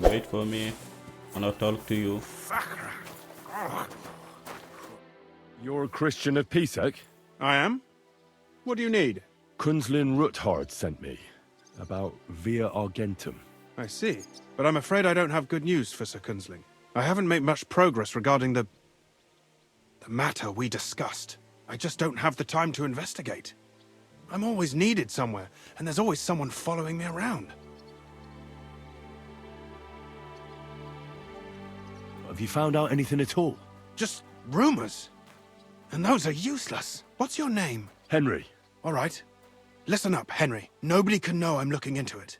Wait for me. I wanna talk to you. You're a Christian of Pisek? I am? What do you need? Kunzlin Ruthard sent me. About Via Argentum. I see. But I'm afraid I don't have good news for Sir Kunzling. I haven't made much progress regarding the matter we discussed. I just don't have the time to investigate. I'm always needed somewhere, and there's always someone following me around. Have you found out anything at all? Just rumors. And those are useless. What's your name? Henry. All right. Listen up, Henry. Nobody can know I'm looking into it.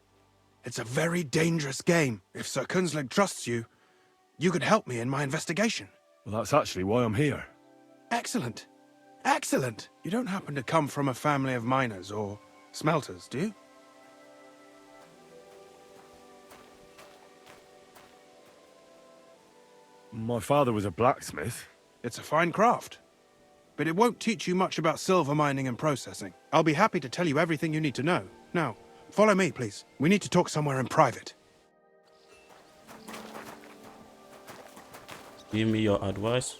It's a very dangerous game. If Sir Kunzling trusts you, you could help me in my investigation. Well, that's actually why I'm here. Excellent. Excellent. You don't happen to come from a family of miners or smelters, do you? My father was a blacksmith. It's a fine craft. But it won't teach you much about silver mining and processing. I'll be happy to tell you everything you need to know. Now, follow me, please. We need to talk somewhere in private. Give me your advice.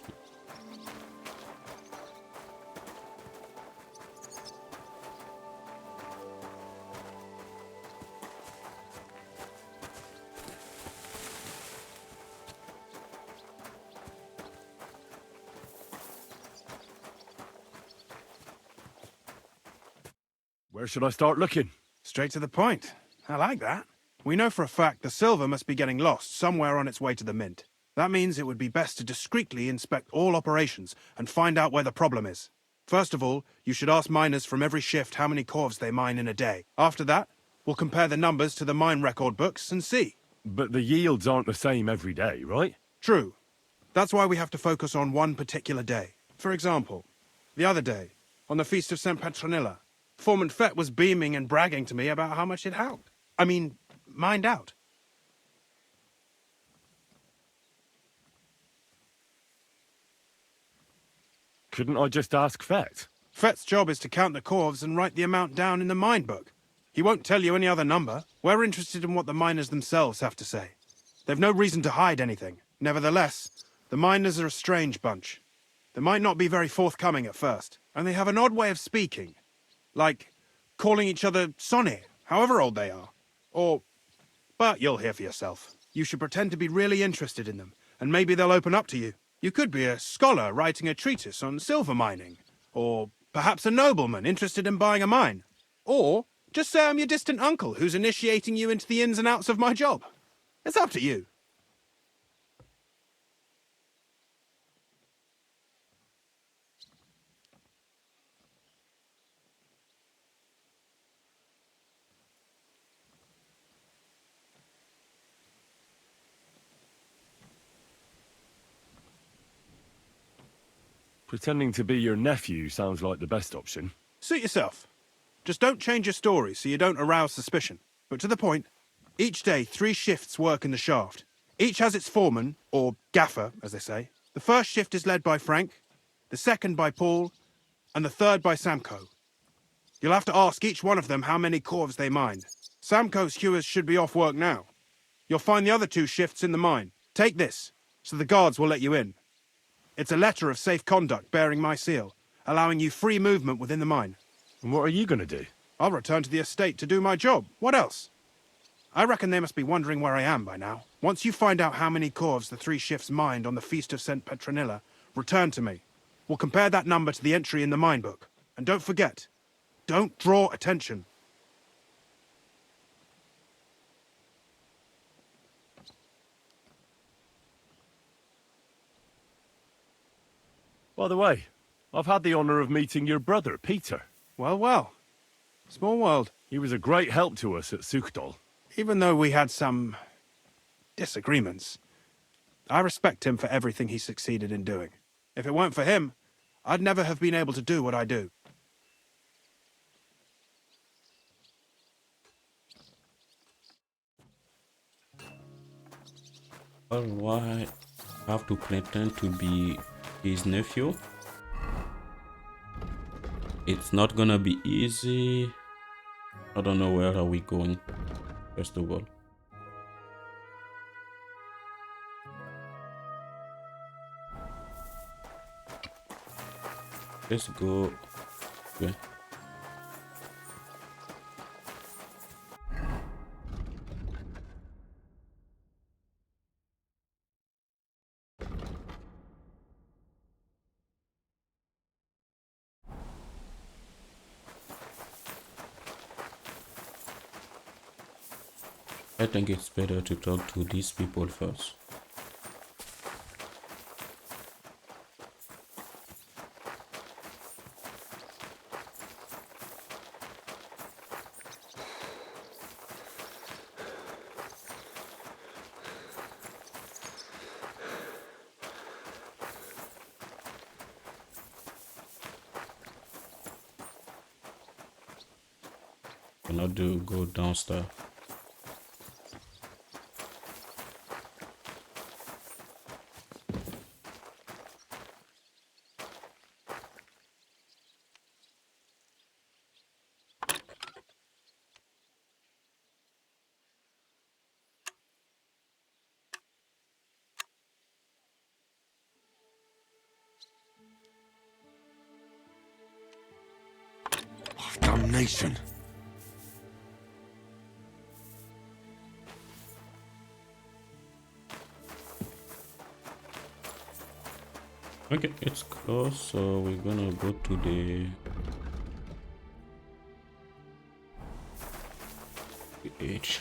Where should I start looking? Straight to the point. I like that. We know for a fact the silver must be getting lost somewhere on its way to the mint. That means it would be best to discreetly inspect all operations and find out where the problem is. First of all, you should ask miners from every shift how many corves they mine in a day. After that, we'll compare the numbers to the mine record books and see. But the yields aren't the same every day, right? True. That's why we have to focus on one particular day. For example, the other day, on the Feast of St. Petronilla, Foreman Fett was beaming and bragging to me about how much it helped. Mined out. Couldn't I just ask Fett? Fett's job is to count the corves and write the amount down in the mine book. He won't tell you any other number. We're interested in what the miners themselves have to say. They've no reason to hide anything. Nevertheless, the miners are a strange bunch. They might not be very forthcoming at first, and they have an odd way of speaking. Like calling each other Sonny, however old they are. But you'll hear for yourself. You should pretend to be really interested in them, and maybe they'll open up to you. You could be a scholar writing a treatise on silver mining, or perhaps a nobleman interested in buying a mine. Or just say I'm your distant uncle who's initiating you into the ins and outs of my job. It's up to you. Pretending to be your nephew sounds like the best option. Suit yourself. Just don't change your story so you don't arouse suspicion. But to the point, each day 3 shifts work in the shaft. Each has its foreman, or gaffer, as they say. The first shift is led by Frank, the second by Paul, and the third by Samko. You'll have to ask each one of them how many corves they mined. Samko's hewers should be off work now. You'll find the other 2 shifts in the mine. Take this, so the guards will let you in. It's a letter of safe conduct bearing my seal, allowing you free movement within the mine. And what are you going to do? I'll return to the estate to do my job. What else? I reckon they must be wondering where I am by now. Once you find out how many corves the 3 shifts mined on the Feast of St. Petronilla, return to me. We'll compare that number to the entry in the mine book. And don't forget, don't draw attention. By the way, I've had the honor of meeting your brother, Peter. Well, well. Small world. He was a great help to us at Sukdal. Even though we had some disagreements, I respect him for everything he succeeded in doing. If it weren't for him, I'd never have been able to do what I do. Alright, I have to pretend to be his nephew. It's not gonna be easy. I don't know where are we going, first of all. Let's go. Yeah. I think it's better to talk to these people first. Cannot do go downstairs. Damnation. Okay, it's close, so we're gonna go to the edge.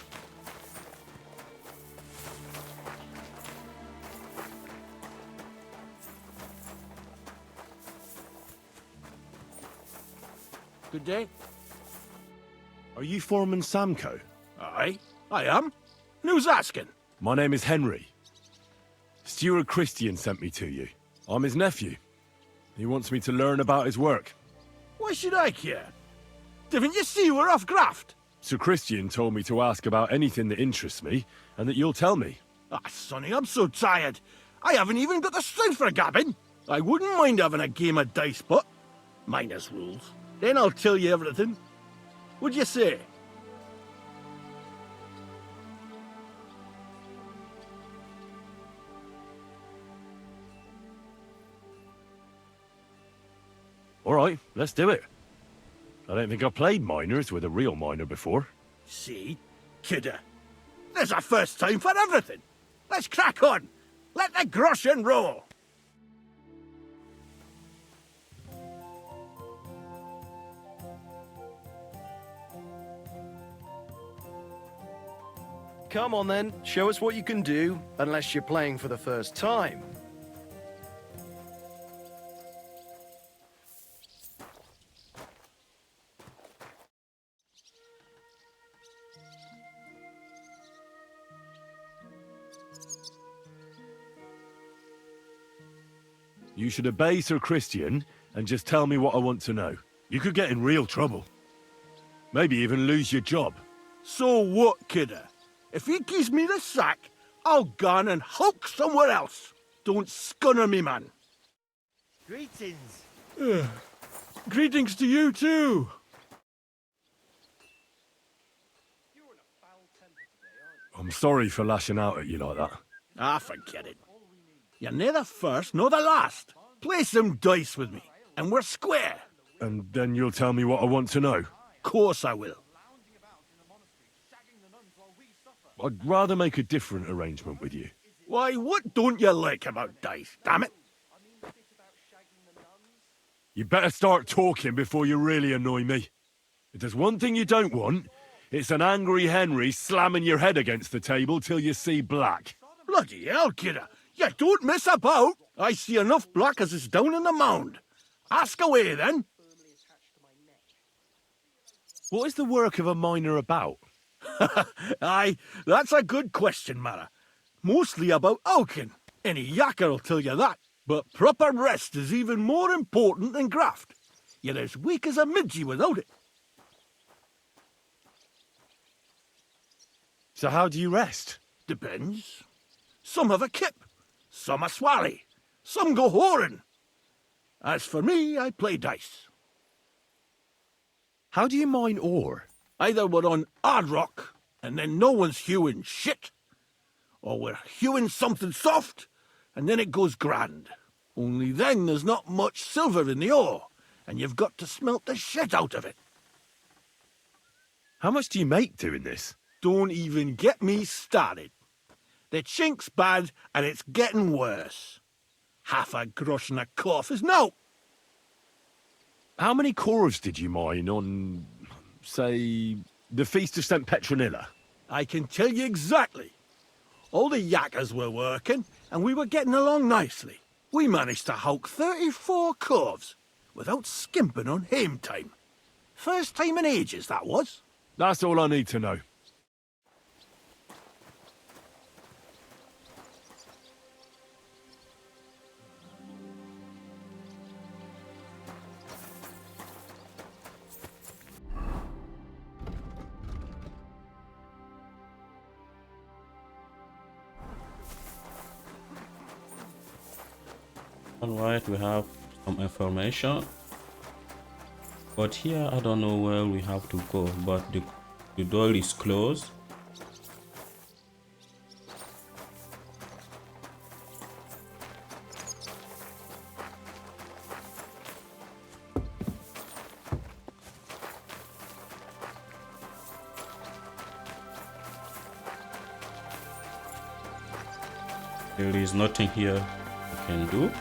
Good day. Are you Foreman Samco? Aye, I am. And who's asking? My name is Henry. Steward Christian sent me to you. I'm his nephew. He wants me to learn about his work. Why should I care? Didn't you see we're off graft? Sir Christian told me to ask about anything that interests me, and that you'll tell me. Ah, sonny, I'm so tired. I haven't even got the strength for gabbing. I wouldn't mind having a game of dice, but minus rules. Then I'll tell you everything. What'd you say? All right, let's do it. I don't think I've played minors with a real minor before. See? Kidder. There's a first time for everything. Let's crack on. Let the groschen roll. Come on then, show us what you can do, unless you're playing for the first time. You should obey Sir Christian and just tell me what I want to know. You could get in real trouble. Maybe even lose your job. So what, kidder? If he gives me the sack, I'll gone and hulk somewhere else. Don't scunner me, man. Greetings. Greetings to you, too. I'm sorry for lashing out at you like that. Ah, forget it. You're neither first nor the last. Play some dice with me, and we're square. And then you'll tell me what I want to know? Course I will. I'd rather make a different arrangement with you. Why, what don't you like about dice, damn it? You better start talking before you really annoy me. If there's one thing you don't want, it's an angry Henry slamming your head against the table till you see black. Bloody hell, kidder. You don't miss about. I see enough black as is down in the mound. Ask away, then. What is the work of a miner about? Aye, that's a good question, Mara. Mostly about oaking. Any yakker'll tell you that. But proper rest is even more important than graft. You're as weak as a midgie without it. So how do you rest? Depends. Some have a kip. Some a swally. Some go whoring. As for me, I play dice. How do you mine ore? Either we're on hard rock, and then no one's hewing shit, or we're hewing something soft, and then it goes grand. Only then there's not much silver in the ore, and you've got to smelt the shit out of it. How much do you make doing this? Don't even get me started. The chink's bad, and it's getting worse. Half a grosh and a cough is no. How many corves did you mine on, say, the Feast of St. Petronilla? I can tell you exactly. All the yakkers were working, and we were getting along nicely. We managed to hulk 34 corves, without skimping on hame time. First time in ages, that was. That's all I need to know. Alright, we have some information, but here I don't know where we have to go, but the door is closed. There is nothing here I can do.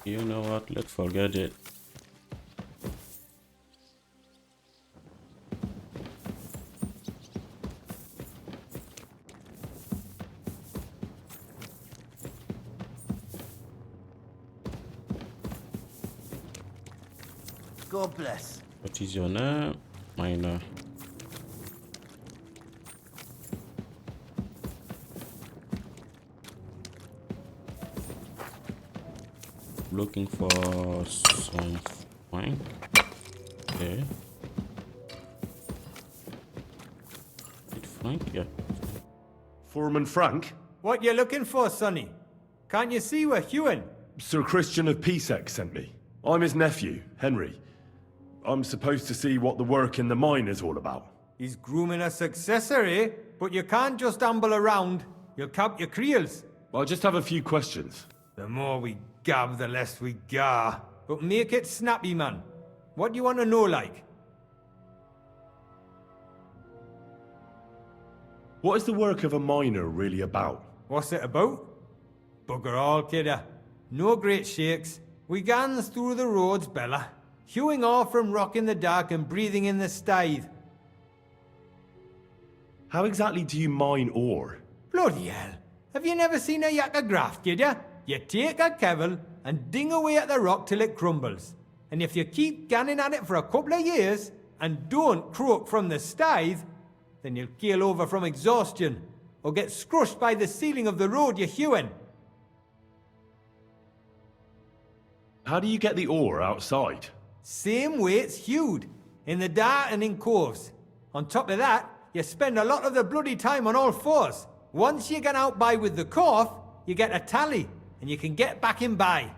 You know what? Let's forget it. God bless. What is your name? Minor. Looking for some wine. Okay. Did Frank? Yeah. Foreman Frank? What you looking for, Sonny? Can't you see we're hewing? Sir Christian of Pisek sent me. I'm his nephew, Henry. I'm supposed to see what the work in the mine is all about. He's grooming a successor, eh? But you can't just amble around. You'll cap your creels. I'll just have a few questions. The more we gab, the less we gar. But make it snappy, man. What do you want to know, like? What is the work of a miner really about? What's it about? Bugger all, kidder. No great shakes. We gans through the roads, Bella. Hewing off from rock in the dark and breathing in the stithe. How exactly do you mine ore? Bloody hell. Have you never seen a yakker graft, kid ya? You take a kevel and ding away at the rock till it crumbles. And if you keep ganning at it for a couple of years and don't croak from the stithe, then you'll keel over from exhaustion or get scrushed by the ceiling of the road you're hewing. How do you get the ore outside? Same way it's hewed, in the dark and in coves. On top of that, you spend a lot of the bloody time on all fours. Once you get out by with the cough, you get a tally, and you can get back in by.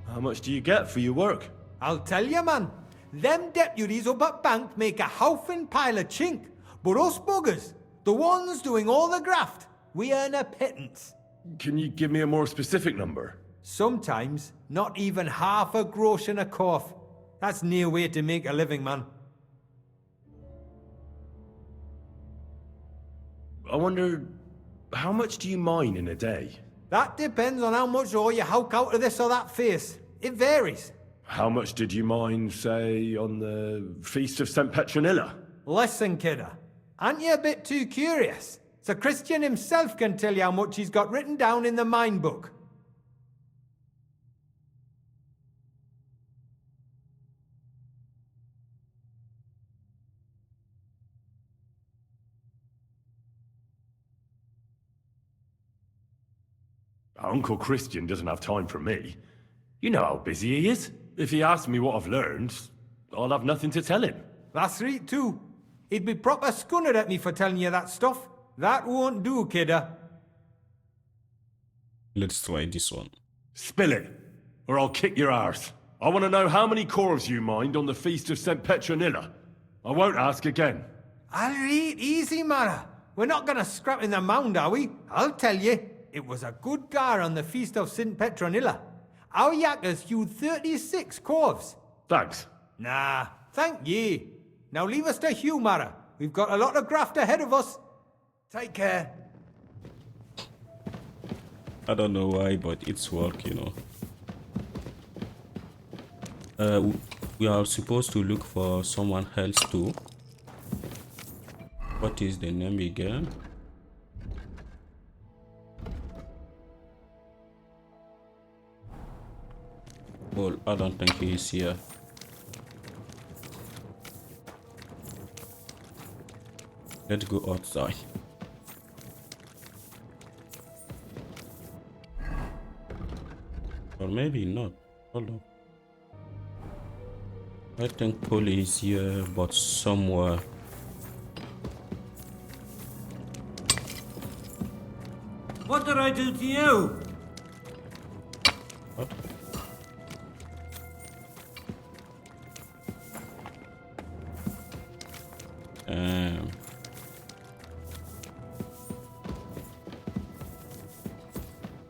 How much do you get for your work? I'll tell you, man. Them deputies up at bank make a howfin' pile of chink. But us buggers, the ones doing all the graft, we earn a pittance. Can you give me a more specific number? Sometimes, not even half a grosh and a cough. That's near way to make a living, man. I wonder, how much do you mine in a day? That depends on how much ore you howk out of this or that face. It varies. How much did you mind, say, on the Feast of St. Petronilla? Listen, kidder. Aren't you a bit too curious? Sir Christian himself can tell you how much he's got written down in the mine book. Uncle Christian doesn't have time for me. You know how busy he is. If he asks me what I've learned, I'll have nothing to tell him. That's right, too. He'd be proper scunnered at me for telling you that stuff. That won't do, kidder. Let's try this one. Spill it, or I'll kick your arse. I want to know how many corves you mined on the Feast of St. Petronilla. I won't ask again. All right, easy, Mara. We're not going to scrap in the mound, are we? I'll tell you. It was a good gar on the Feast of St. Petronilla. Our yakkers hewed 36 corves. Thanks. Nah, thank ye. Now leave us to hew, Mara. We've got a lot of graft ahead of us. Take care. I don't know why, but it's work, you know. We are supposed to look for someone else too. What is the name again? Well, I don't think he is here. Let's go outside. Or maybe not. Hold on. I think Paul is here, but somewhere. What did I do to you? What?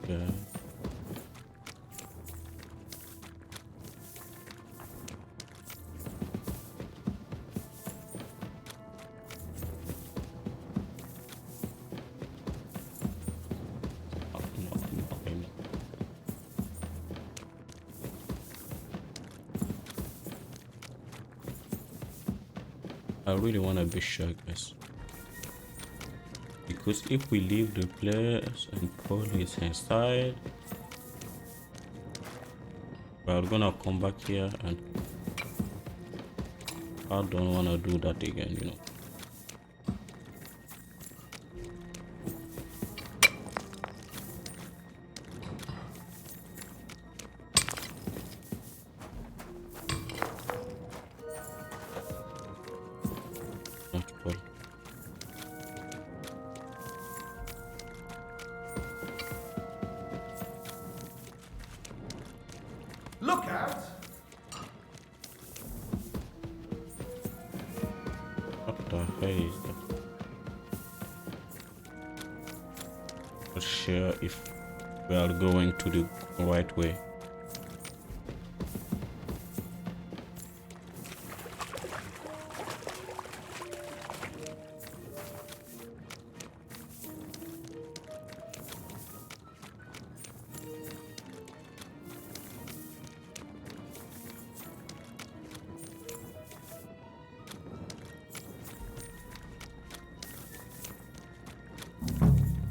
Yeah. I really want to be sure, guys, because if we leave the place and Paul is inside, we're gonna come back here, and I don't want to do that again, you know. Look out! What the hell is that? Not sure if we are going to the right way.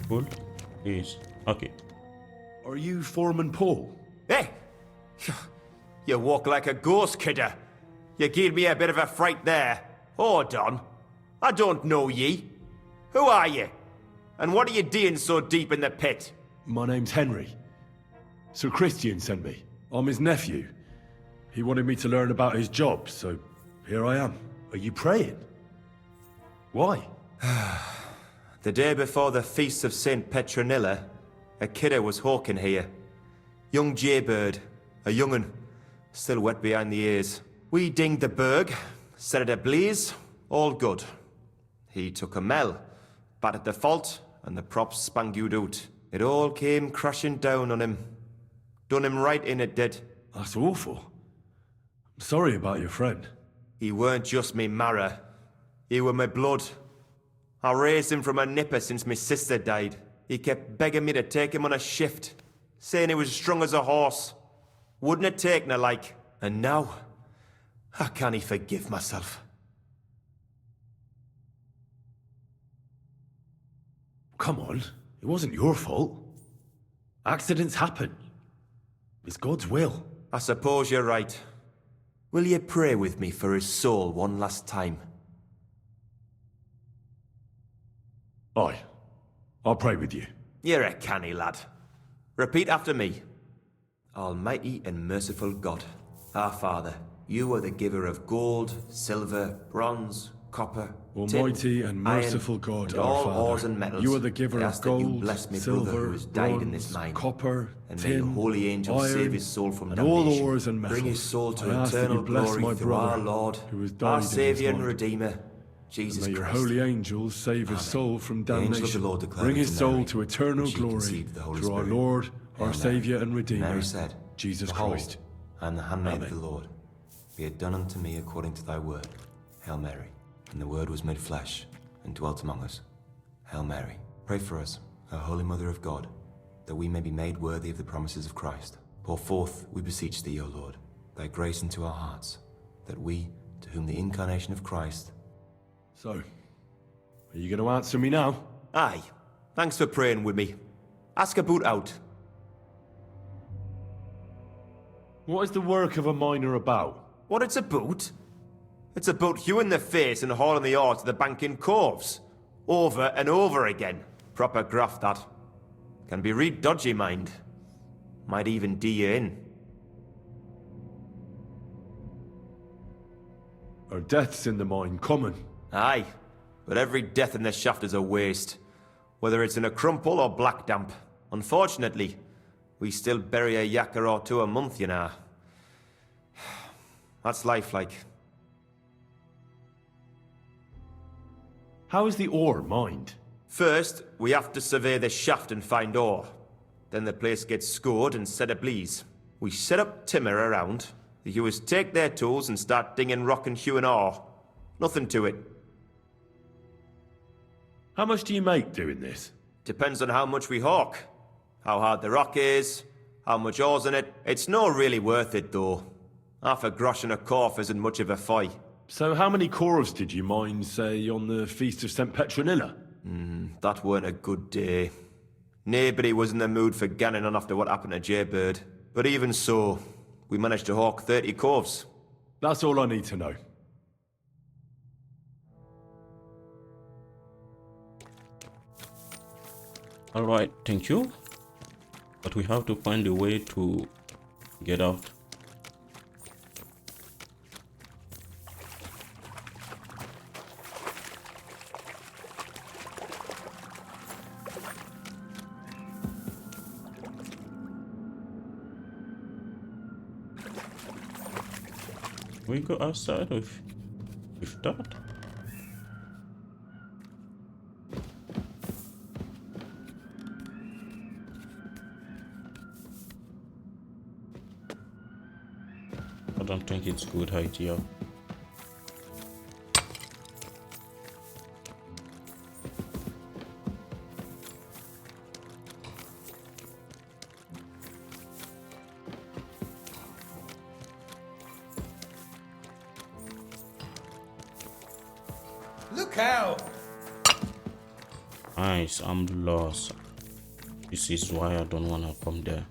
Cool. Yes. Okay. Are you Foreman Paul? Hey! You walk like a ghost, kidder. You gave me a bit of a fright there. Hold on. I don't know ye. Who are you? And what are you doing so deep in the pit? My name's Henry. Sir Christian sent me. I'm his nephew. He wanted me to learn about his job, so here I am. Are you praying? Why? The day before the Feast of St. Petronilla, a kidder was hawking here. Young jaybird, a young'un, still wet behind the ears. We dinged the berg, set it ablaze, all good. He took a mell, battered the fault, and the props spangued out. It all came crashing down on him. Done him right in, it did. That's awful. I'm sorry about your friend. He weren't just me marrow. He were my blood. I raised him from a nipper since my sister died. He kept begging me to take him on a shift, saying he was strong as a horse. Wouldn't it take no like? And now, how can I forgive myself? Come on, it wasn't your fault. Accidents happen. It's God's will. I suppose you're right. Will you pray with me for his soul one last time? Aye, I'll pray with you. You're a canny lad. Repeat after me. Almighty and merciful God, our Father, you are the giver of gold, silver, bronze, copper, Almighty tin, and merciful iron, God, and our all Father, ores and metals. you are the giver I of ask that you gold, bless me brother silver, who has died in this bronze, mine. copper, And tin, may your holy angels iron, save his soul from and all damnation. ores and metals. Bring his soul to I ask that you eternal bless glory my through brother our Lord, who has died our in his Saviour and mind. Redeemer, Jesus May your Christ. holy angels save his soul from The angel of damnation. the Lord declared Bring his to soul Mary, to eternal and she glory conceived the Holy through our Spirit. Lord, Hail our Mary. Saviour and And Redeemer, Mary said, Jesus Behold, Christ. I am the handmaid of Amen. the Lord. Be it done unto me according to thy word. Hail Mary. And the word was made flesh and dwelt among us. Hail Mary. Pray for us, O Holy Mother of God, that we may be made worthy of the promises of Christ. Pour forth, we beseech thee, O Lord, thy grace into our hearts, that we, to whom the incarnation of Christ... So, are you going to answer me now? Aye. Thanks for praying with me. Ask about out. What is the work of a miner about? What it's about? It's about hewing the face and hauling the ore to the bank in coves. Over and over again. Proper graft, that. Can be real dodgy, mind. Might even do you in. Are deaths in the mine common? Aye. But every death in the shaft is a waste. Whether it's in a crumple or black damp. Unfortunately, we still bury a yakka or two a month, you know. That's life like. How is the ore mined? First, we have to survey the shaft and find ore. Then the place gets scored and set ablaze. We set up timber around. The hewers take their tools and start dinging rock and hewing ore. Nothing to it. How much do you make doing this? Depends on how much we hawk. How hard the rock is, how much ore's in it. It's not really worth it, though. Half a grosh and a corf isn't much of a fight. So how many corves did you mine, say, on the Feast of St. Petronilla? That weren't a good day. Nobody was in the mood for ganning on after what happened to Jaybird. But even so, we managed to hawk 30 corves. That's all I need to know. Alright, thank you. But we have to find a way to get out. We go outside with that. I don't think it's good idea. Look out! Nice, I'm lost. This is why I don't wanna come there.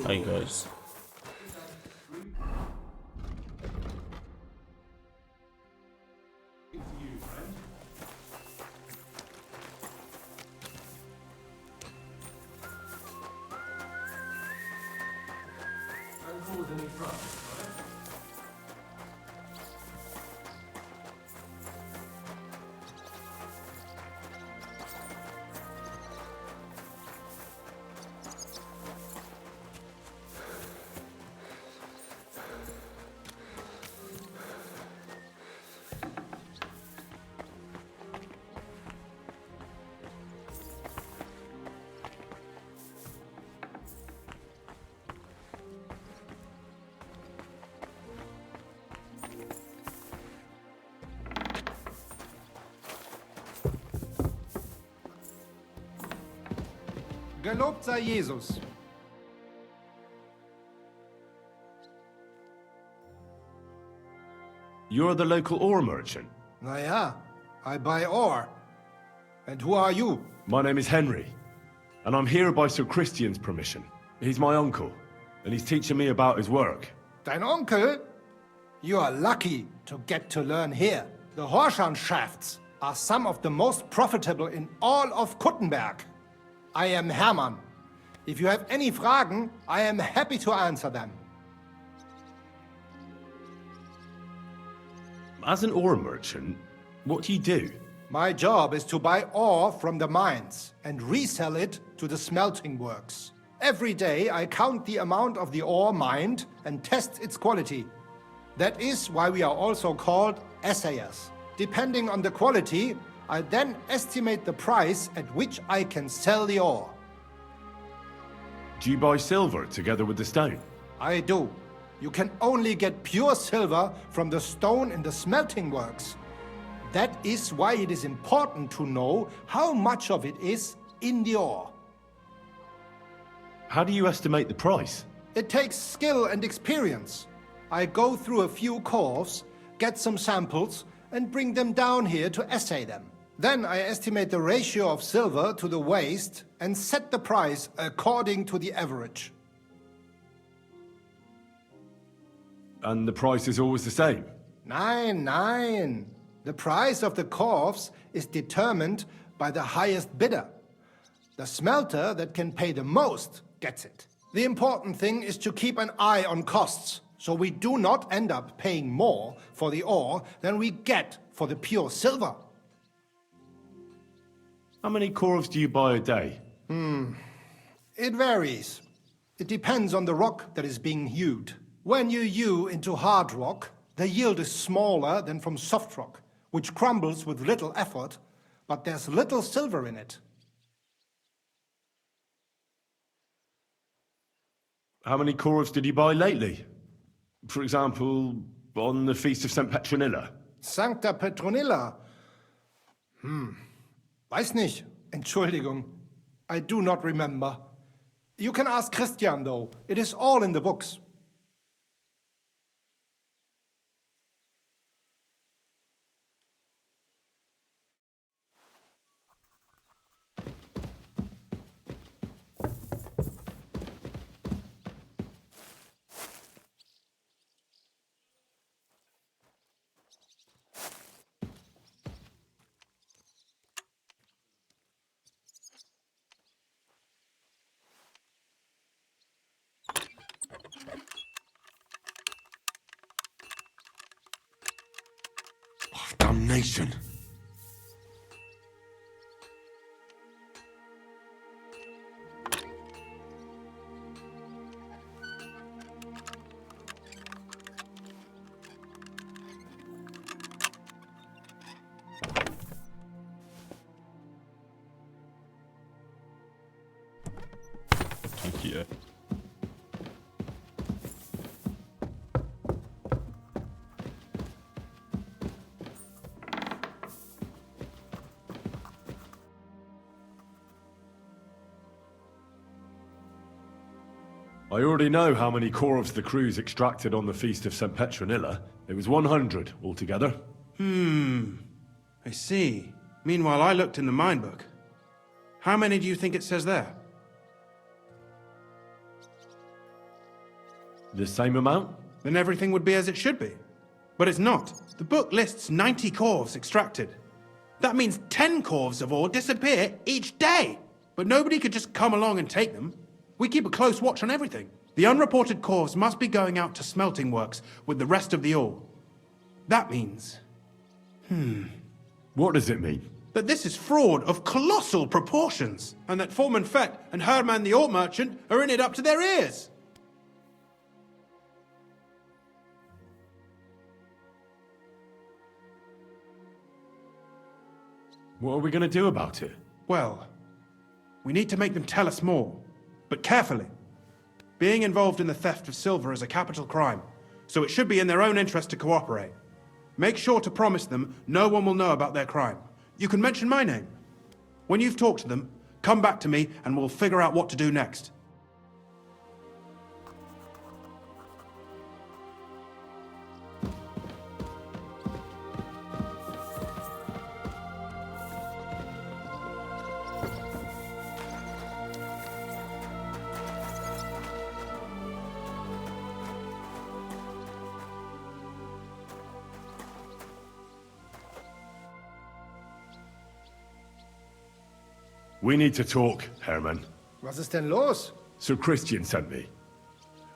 Hi guys. Gelobt sei Jesus. You're the local ore merchant? Na ja, I buy ore. And who are you? My name is Henry, and I'm here by Sir Christian's permission. He's my uncle, and he's teaching me about his work. Dein Onkel? You are lucky to get to learn here. The Horshan shafts are some of the most profitable in all of Kuttenberg. I am Hermann. If you have any Fragen, I am happy to answer them. As an ore merchant, what do you do? My job is to buy ore from the mines and resell it to the smelting works. Every day I count the amount of the ore mined and test its quality. That is why we are also called assayers. Depending on the quality, I then estimate the price at which I can sell the ore. Do you buy silver together with the stone? I do. You can only get pure silver from the stone in the smelting works. That is why it is important to know how much of it is in the ore. How do you estimate the price? It takes skill and experience. I go through a few coves, get some samples, and bring them down here to assay them. Then I estimate the ratio of silver to the waste and set the price according to the average. And the price is always the same? Nein, nein. The price of the coves is determined by the highest bidder. The smelter that can pay the most gets it. The important thing is to keep an eye on costs, so we do not end up paying more for the ore than we get for the pure silver. How many corves do you buy a day? It varies. It depends on the rock that is being hewed. When you hew into hard rock, the yield is smaller than from soft rock, which crumbles with little effort, but there's little silver in it. How many corves did you buy lately? For example, on the Feast of St. Petronilla? Sancta Petronilla? Weiß nicht. Entschuldigung. I do not remember. You can ask Christian, though. It is all in the books. Damnation! Thank you. I already know how many corves the crews extracted on the Feast of St. Petronilla. It was 100 altogether. I see. Meanwhile, I looked in the mine book. How many do you think it says there? The same amount? Then everything would be as it should be. But it's not. The book lists 90 corves extracted. That means 10 corves of ore disappear each day. But nobody could just come along and take them. We keep a close watch on everything. The unreported corves must be going out to smelting works with the rest of the ore. That means... What does it mean? that this is fraud of colossal proportions, and that Foreman Fett and Herman the ore merchant are in it up to their ears. What are we going to do about it? Well, we need to make them tell us more, but carefully. Being involved in the theft of silver is a capital crime, so it should be in their own interest to cooperate. Make sure to promise them no one will know about their crime. You can mention my name. When you've talked to them, Come back to me and we'll figure out what to do next. We need to talk, Herman. Was ist denn los? Sir Christian sent me.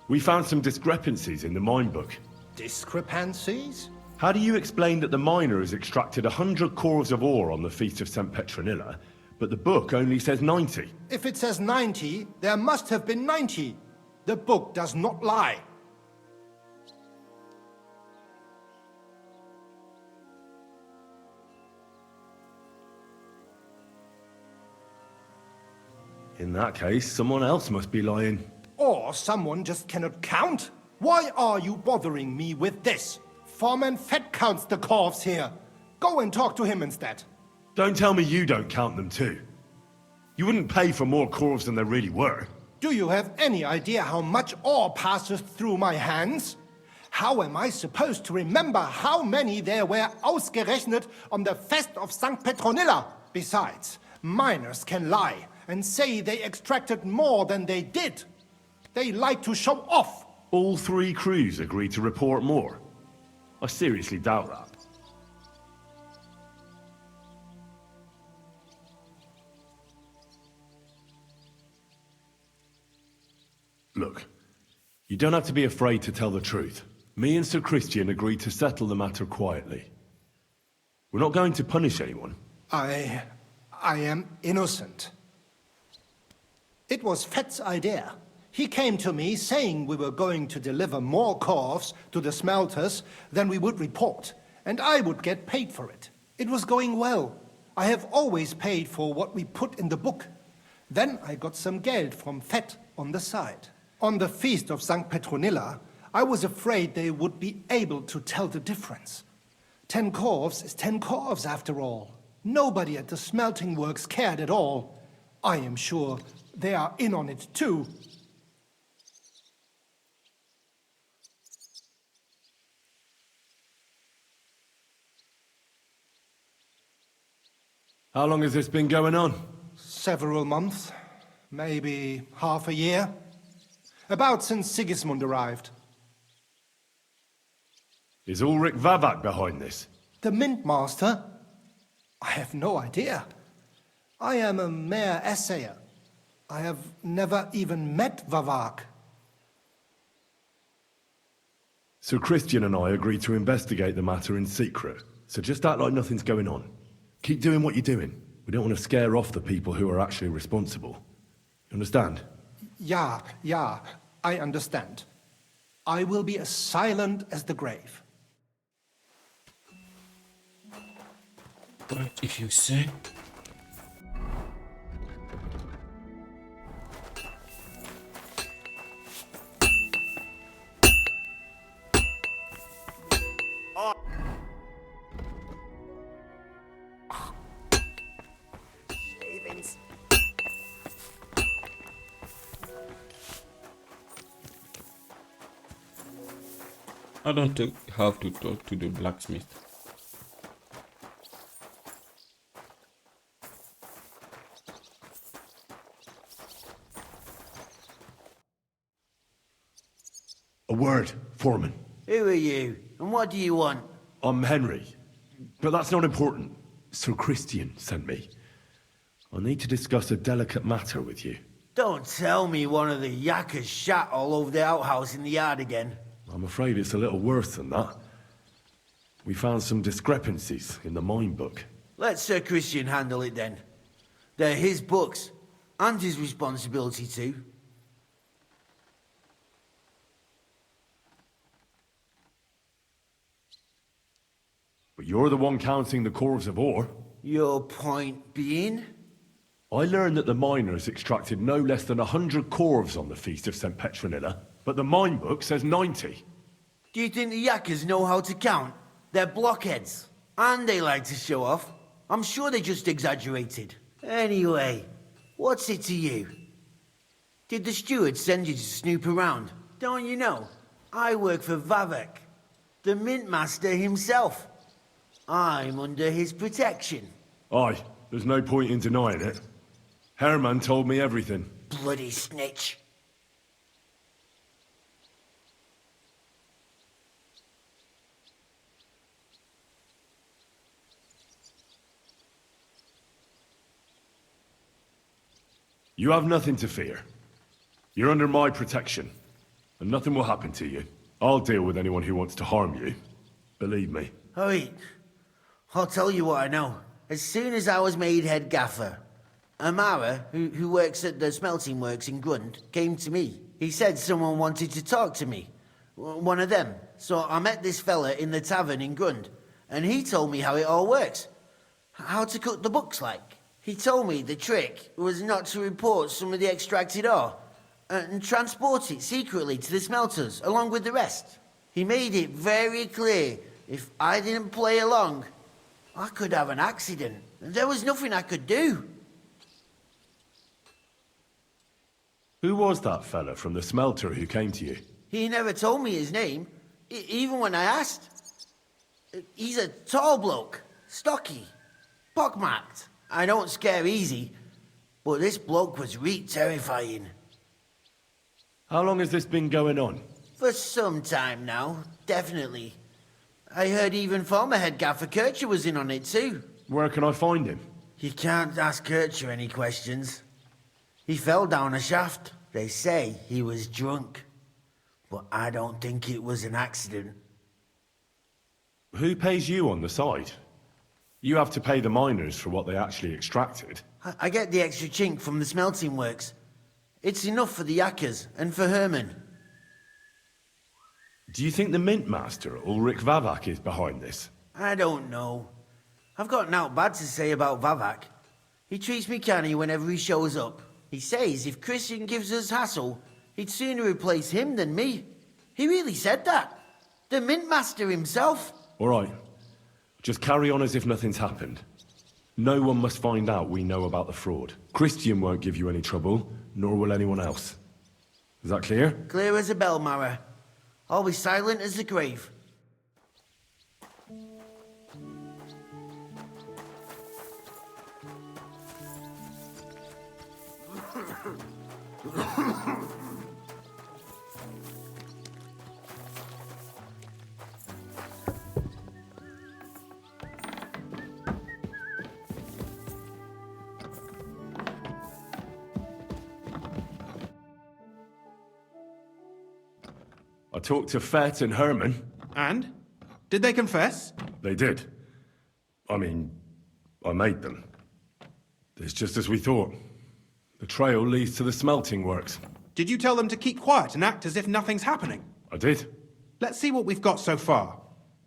We found some discrepancies in the mine book. Discrepancies? How do you explain that the miner has extracted 100 cores of ore on the Feast of St. Petronilla, but the book only says 90? If it says 90, there must have been 90. The book does not lie. In that case, someone else must be lying. Or someone just cannot count? Why are you bothering me with this? Foreman Fett counts the corves here. Go and talk to him instead. Don't tell me you don't count them too. You wouldn't pay for more corves than there really were. Do you have any idea how much ore passes through my hands? How am I supposed to remember how many there were ausgerechnet on the Fest of St. Petronilla? Besides, miners can lie and say they extracted more than they did. They like to show off. All 3 crews agreed to report more. I seriously doubt that. Look, you don't have to be afraid to tell the truth. Me and Sir Christian agreed to settle the matter quietly. We're not going to punish anyone. I am innocent. It was Fett's idea. He came to me saying we were going to deliver more corves to the smelters than we would report, and I would get paid for it. It was going well. I have always paid for what we put in the book. Then I got some geld from Fett on the side. On the Feast of St. Petronilla, I was afraid they would be able to tell the difference. 10 corves is 10 corves after all. Nobody at the smelting works cared at all. I am sure they are in on it too. How long has this been going on? Several months, maybe half a year. About since Sigismund arrived. Is Ulrich Vavak behind this? The Mint Master? I have no idea. I am a mere assayer. I have never even met Vavak. Sir Christian and I agreed to investigate the matter in secret, so just act like nothing's going on. Keep doing what you're doing. We don't want to scare off the people who are actually responsible. You understand? Yeah, I understand. I will be as silent as the grave. But if you say... I don't have to talk to the blacksmith. A word, Foreman. Who are you? And what do you want? I'm Henry, but that's not important. Sir Christian sent me. I need to discuss a delicate matter with you. Don't tell me one of the yakkers shat all over the outhouse in the yard again. I'm afraid it's a little worse than that. We found some discrepancies in the mine book. Let Sir Christian handle it then. They're his books, and his responsibility too. But you're the one counting the cores of ore. Your point being? I learned that the miners extracted no less than 100 corves on the Feast of St. Petronilla, but the mine book says 90. Do you think the yakkers know how to count? They're blockheads. And they like to show off. I'm sure they just exaggerated. Anyway, What's it to you? Did the steward send you to snoop around? Don't you know? I work for Vavak, the mint master himself. I'm under his protection. Aye, there's no point in denying it. Herman told me everything. Bloody snitch. You have nothing to fear. You're under my protection, and nothing will happen to you. I'll deal with anyone who wants to harm you. Believe me. Oi, I'll tell you what I know. As soon as I was made head gaffer, Amara, who works at the smelting works in Grund, came to me. He said someone wanted to talk to me. One of them. So I met this fella in the tavern in Grund, and he told me how it all works. How to cut the books like. He told me the trick was not to report some of the extracted ore and transport it secretly to the smelters along with the rest. He made it very clear if I didn't play along, I could have an accident. There was nothing I could do. Who was that fella from the smelter who came to you? He never told me his name, even when I asked. He's a tall bloke, stocky, pockmarked. I don't scare easy, but this bloke was terrifying. How long has this been going on? For some time now, definitely. I heard even former head gaffer Kircher was in on it too. Where can I find him? You can't ask Kircher any questions. He fell down a shaft. They say he was drunk, but I don't think it was an accident. Who pays you on the side? You have to pay the miners for what they actually extracted. I get the extra chink from the smelting works. It's enough for the yakkers and for Herman. Do you think the mint master, Ulrich Vavak, is behind this? I don't know. I've got naught bad to say about Vavak. He treats me canny whenever he shows up. He says if Christian gives us hassle, he'd sooner replace him than me. He really said that. The mint master himself. All right. Just carry on as if nothing's happened. No one must find out we know about the fraud. Christian won't give you any trouble, nor will anyone else. Is that clear? Clear as a bell, Mara. I'll be silent as the grave. I talked to Fett and Herman. And? Did they confess? They did. I mean, I made them. It's just as we thought. The trail leads to the smelting works. Did you tell them to keep quiet and act as if nothing's happening? I did. Let's see what we've got so far.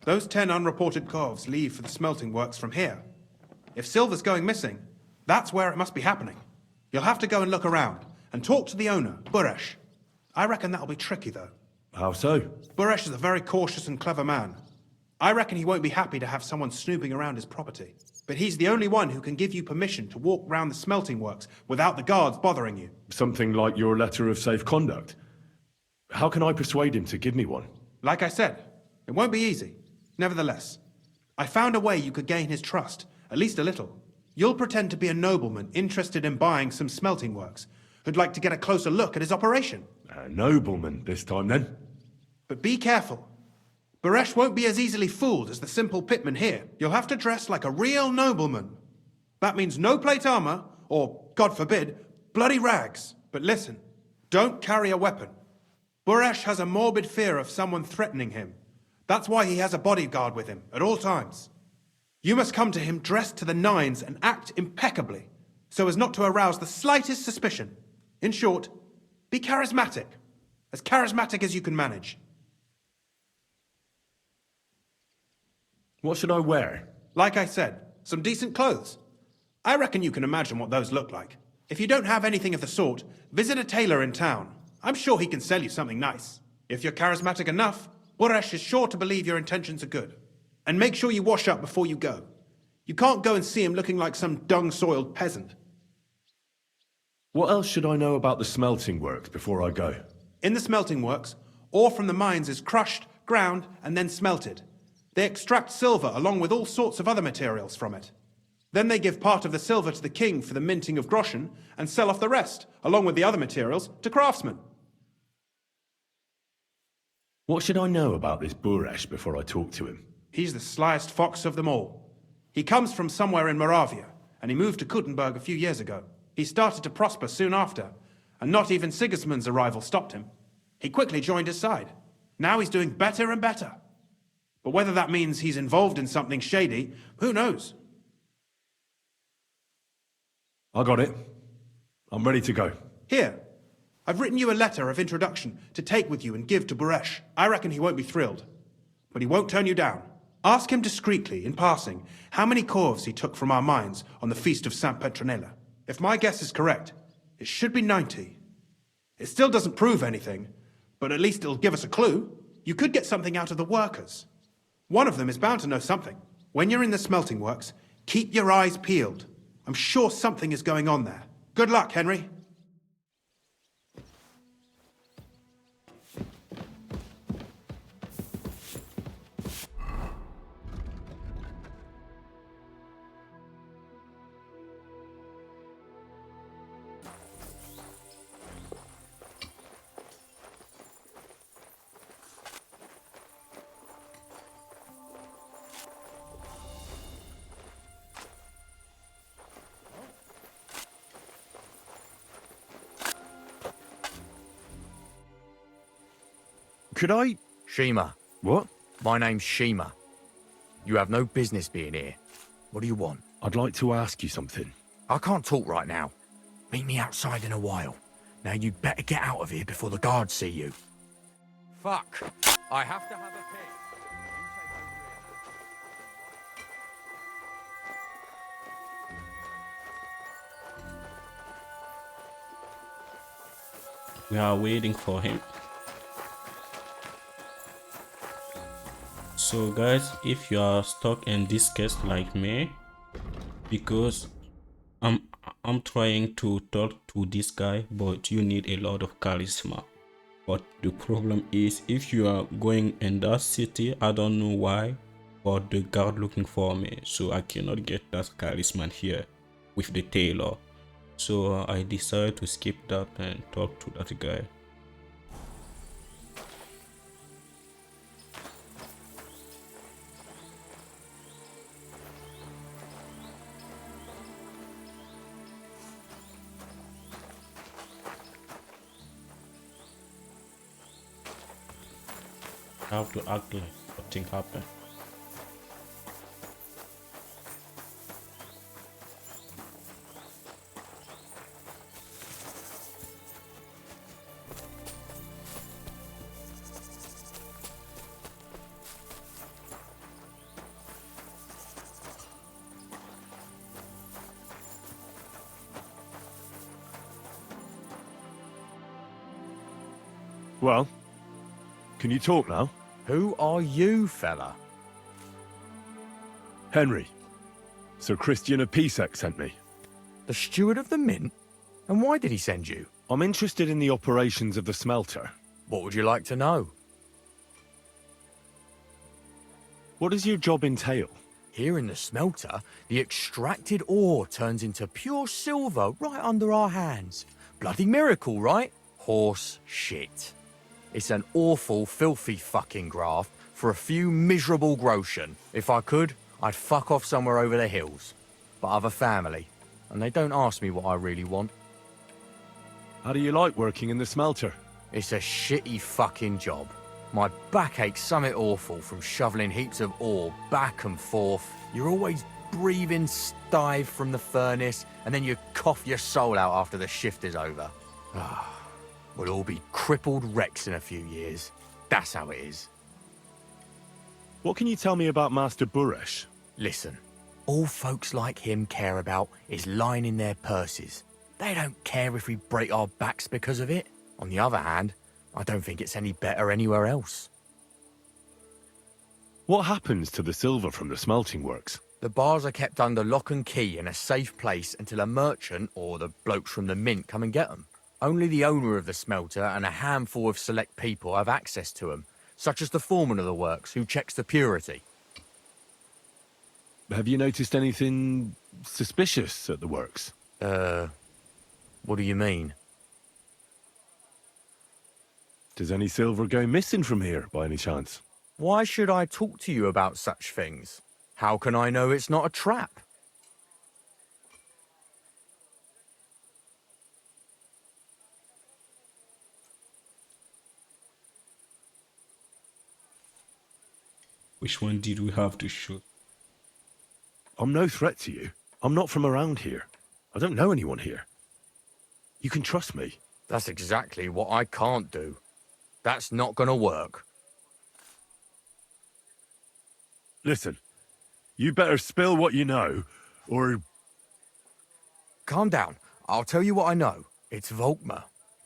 Those 10 unreported corves leave for the smelting works from here. If silver's going missing, that's where it must be happening. You'll have to go and look around and talk to the owner, Buresh. I reckon that'll be tricky, though. How so? Buresh is a very cautious and clever man. I reckon he won't be happy to have someone snooping around his property. But he's the only one who can give you permission to walk round the smelting works without the guards bothering you. Something like your letter of safe conduct. How can I persuade him to give me one? Like I said, it won't be easy. Nevertheless, I found a way you could gain his trust, at least a little. You'll pretend to be a nobleman interested in buying some smelting works, who'd like to get a closer look at his operation. A nobleman this time, then? But be careful. Buresh won't be as easily fooled as the simple pitman here. You'll have to dress like a real nobleman. That means no plate armor, or, God forbid, bloody rags. But listen, don't carry a weapon. Buresh has a morbid fear of someone threatening him. That's why he has a bodyguard with him at all times. You must come to him dressed to the nines and act impeccably, so as not to arouse the slightest suspicion. In short, be charismatic as you can manage. What should I wear? Like I said, some decent clothes. I reckon you can imagine what those look like. If you don't have anything of the sort, visit a tailor in town. I'm sure he can sell you something nice. If you're charismatic enough, Buresh is sure to believe your intentions are good. And make sure you wash up before you go. You can't go and see him looking like some dung-soiled peasant. What else should I know about the smelting works before I go? In the smelting works, ore from the mines is crushed, ground, and then smelted. They extract silver along with all sorts of other materials from it. Then they give part of the silver to the king for the minting of groschen and sell off the rest, along with the other materials, to craftsmen. What should I know about this Buresh before I talk to him? He's the slyest fox of them all. He comes from somewhere in Moravia, and he moved to Kuttenberg a few years ago. He started to prosper soon after, and not even Sigismund's arrival stopped him. He quickly joined his side. Now he's doing better and better. But whether that means he's involved in something shady, who knows? I got it. I'm ready to go. Here, I've written you a letter of introduction to take with you and give to Buresh. I reckon he won't be thrilled, but he won't turn you down. Ask him discreetly, in passing, how many corves he took from our mines on the feast of Saint Petronilla. If my guess is correct, it should be 90. It still doesn't prove anything, but at least it'll give us a clue. You could get something out of the workers. One of them is bound to know something. When you're in the smelting works, keep your eyes peeled. I'm sure something is going on there. Good luck, Henry. Could I... Shima. What? My name's Shima. You have no business being here. What do you want? I'd like to ask you something. I can't talk right now. Meet me outside in a while. Now you'd better get out of here before the guards see you. Fuck. I have to have a piss. We are waiting for him. So guys, if you are stuck in this case like me, because I'm trying to talk to this guy, but you need a lot of charisma. But the problem is, if you are going in that city, I don't know why, but the guard looking for me, so I cannot get that charisma here with the tailor. So I decided to skip that and talk to that guy. I have to act like nothing happened. Well, can you talk now? Who are you, fella? Henry. Sir Christian of Pisek sent me. The steward of the mint? And why did he send you? I'm interested in the operations of the smelter. What would you like to know? What does your job entail? Here in the smelter, the extracted ore turns into pure silver right under our hands. Bloody miracle, right? Horse shit. It's an awful, filthy fucking graft for a few miserable groschen. If I could, I'd fuck off somewhere over the hills. But I've a family, and they don't ask me what I really want. How do you like working in the smelter? It's a shitty fucking job. My back aches something awful from shoveling heaps of ore back and forth. You're always breathing stive from the furnace, and then you cough your soul out after the shift is over. We'll all be crippled wrecks in a few years. That's how it is. What can you tell me about Master Buresh? Listen, all folks like him care about is lining their purses. They don't care if we break our backs because of it. On the other hand, I don't think it's any better anywhere else. What happens to the silver from the smelting works? The bars are kept under lock and key in a safe place until a merchant or the blokes from the mint come and get them. Only the owner of the smelter and a handful of select people have access to them, such as the foreman of the works, who checks the purity. Have you noticed anything suspicious at the works? What do you mean? Does any silver go missing from here, by any chance? Why should I talk to you about such things? How can I know it's not a trap? Which one did we have to shoot? I'm no threat to you. I'm not from around here. I don't know anyone here. You can trust me. That's exactly what I can't do. That's not gonna work. Listen, you better spill what you know, or... Calm down. I'll tell you what I know. It's Volkmar.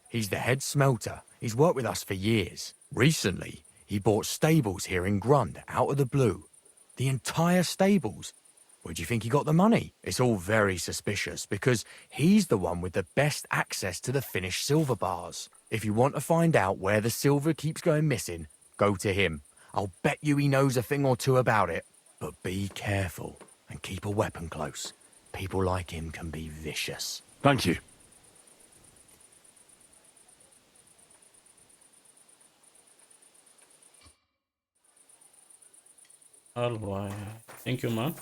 He's the head smelter. He's worked with us for years. Recently, he bought stables here in Grund, out of the blue. The entire stables. Where do you think he got the money? It's all very suspicious, because he's the one with the best access to the finished silver bars. If you want to find out where the silver keeps going missing, go to him. I'll bet you he knows a thing or two about it. But be careful, and keep a weapon close. People like him can be vicious. Thank you. Alright. Thank you, man.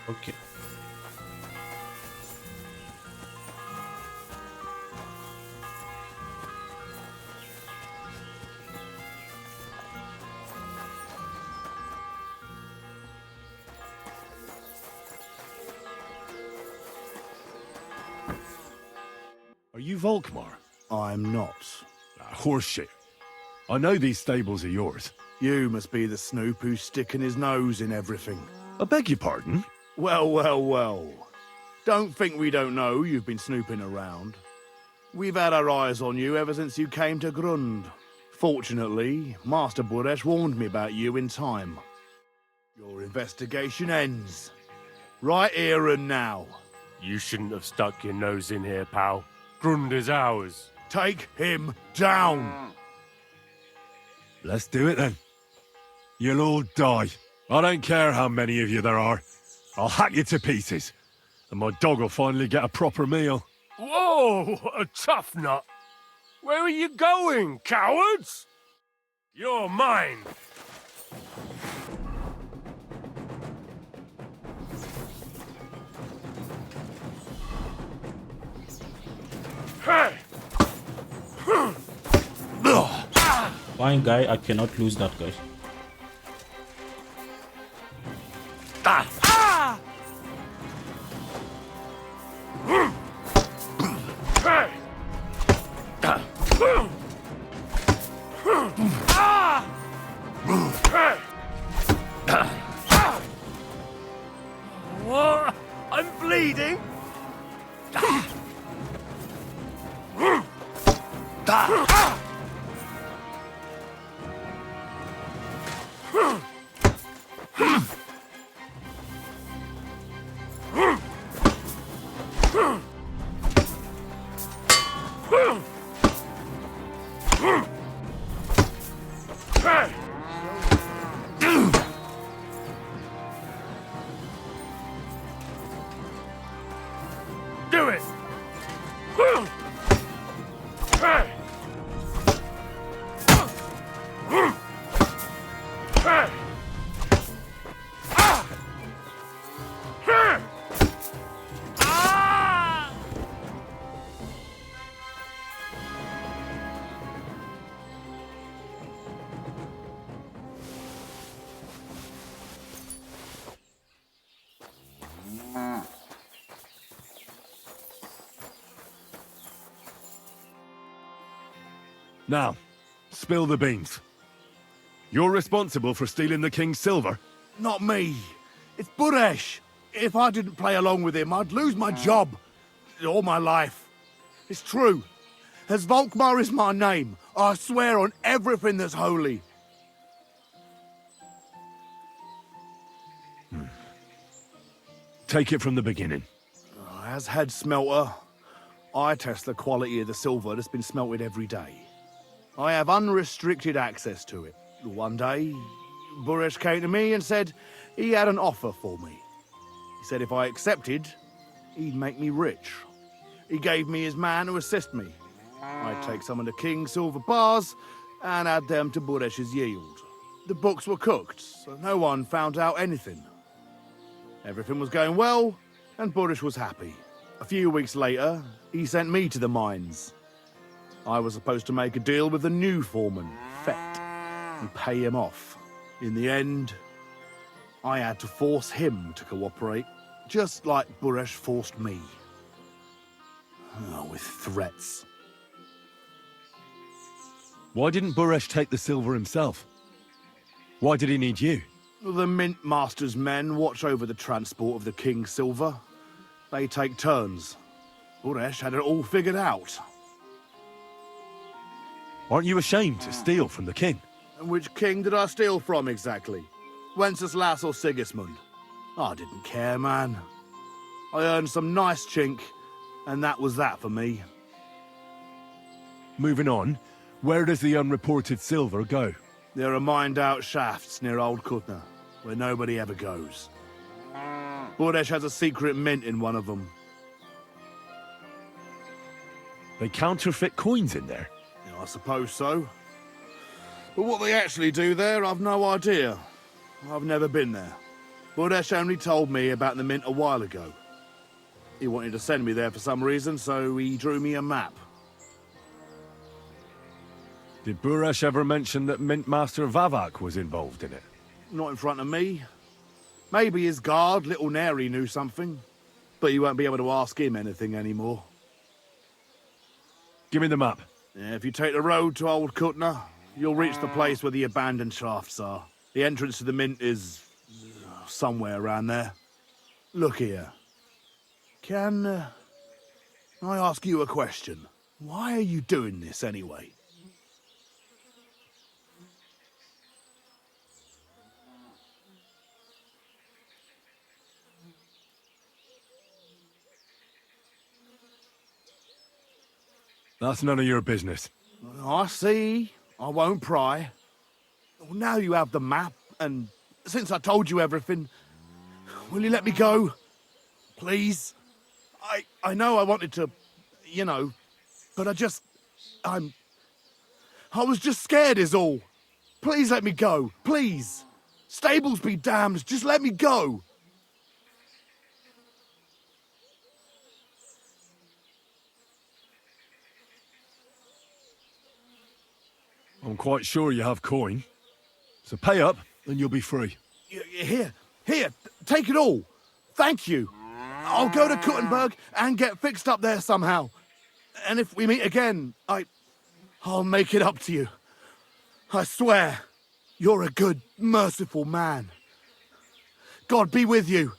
Okay. Are you Volkmar? I'm not. Horseshit. I know these stables are yours. You must be the snoop who's sticking his nose in everything. I beg your pardon? Well, well, well. Don't think we don't know you've been snooping around. We've had our eyes on you ever since you came to Grund. Fortunately, Master Buresh warned me about you in time. Your investigation ends. Right here and now. You shouldn't have stuck your nose in here, pal. Grund is ours. Take him down! Let's do it then. You'll all die. I don't care how many of you there are. I'll hack you to pieces. And my dog will finally get a proper meal. Whoa, a tough nut. Where are you going, cowards? You're mine. Hey! Fine guy, I cannot lose that guy. What? I'm bleeding. Now, spill the beans. You're responsible for stealing the king's silver? Not me. It's Buresh. If I didn't play along with him, I'd lose my job. All my life. It's true. As Volkmar is my name, I swear on everything that's holy. Take it from the beginning. As head smelter, I test the quality of the silver that's been smelted every day. I have unrestricted access to it. One day, Buresh came to me and said he had an offer for me. He said if I accepted, he'd make me rich. He gave me his man to assist me. I'd take some of the king's silver bars and add them to Buresh's yield. The books were cooked, so no one found out anything. Everything was going well, and Buresh was happy. A few weeks later, he sent me to the mines. I was supposed to make a deal with the new foreman, Fett, and pay him off. In the end, I had to force him to cooperate, just like Buresh forced me. With threats. Why didn't Buresh take the silver himself? Why did he need you? The Mint Master's men watch over the transport of the king's silver. They take turns. Buresh had it all figured out. Aren't you ashamed to steal from the king? And which king did I steal from exactly? Wenceslas or Sigismund? I didn't care, man. I earned some nice chink, and that was that for me. Moving on, where does the unreported silver go? There are mined-out shafts near Old Kutná, where nobody ever goes. Buresh has a secret mint in one of them. They counterfeit coins in there? I suppose so. But what they actually do there, I've no idea. I've never been there. Buresh only told me about the mint a while ago. He wanted to send me there for some reason, so he drew me a map. Did Buresh ever mention that Mint Master Vavak was involved in it? Not in front of me. Maybe his guard, Little Neri, knew something. But you won't be able to ask him anything anymore. Give me the map. Yeah, if you take the road to Old Kutná, you'll reach the place where the abandoned shafts are. The entrance to the mint is somewhere around there. Look here. Can I ask you a question? Why are you doing this anyway? That's none of your business. I see. I won't pry. Well, now you have the map, and since I told you everything, will you let me go? Please? I know I wanted to, but I was just scared is all. Please let me go, please. Stables be damned, just let me go. I'm quite sure you have coin. So pay up, and you'll be free. Here, take it all. Thank you. I'll go to Kuttenberg and get fixed up there somehow. And if we meet again, I'll make it up to you. I swear, you're a good, merciful man. God be with you.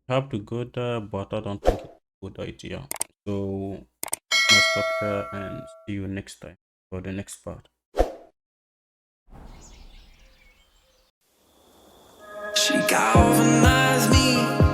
have to go there, but I don't think it's a good idea. So I'll stop here and see you next time for the next part. She galvanized me.